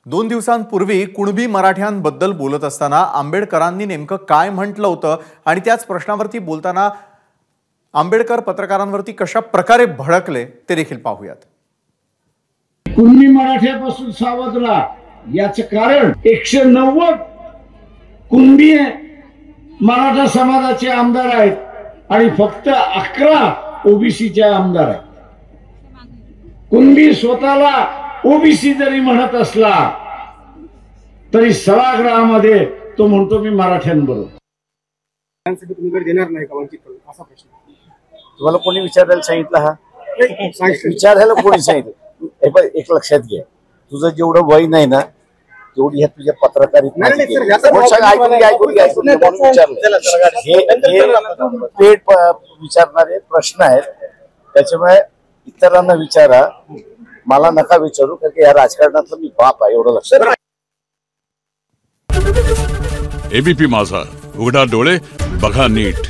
2 दिवसांपूर्वी कुणबी मराठ्यांबद्दल बोलत असताना आंबेडकरांनी नेमकं काय म्हटलं होतं आणि त्याच प्रश्नावरती बोलताना आंबेडकर पत्रकारांवरती कशा प्रकारे भडकले ते देखील पाहूयात। कुणबी मराठ्यापासून सावध राहा याचं कारण 190 कुणबी मराठा समाजाचे आमदार आहेत आणि फक्त 11 ओबीसीचे आमदार आहेत। कुणबी स्वतःला ओबीसी जरी म्हणत असला तरी सभागृहामध्ये तो म्हणतो मी मराठ्यांबरोबर। देणार नाही का वंचित असा प्रश्न तुम्हाला कोणी विचारायला सांगितलं? हा विचारायला कोणी सांगितलं? एक लक्षात घ्या, तुझं जेवढं वय नाही ना तेवढी ह्या तुझ्या पत्रकारिता पेट विचारणारे प्रश्न आहेत, त्याच्यामुळे इतरांना विचारा, मला नका विचारू, कारण की या राजकारणातलं मी बाप आहे एवढं लक्षात। एबीपी माझा, उघडा डोळे बघा नीट।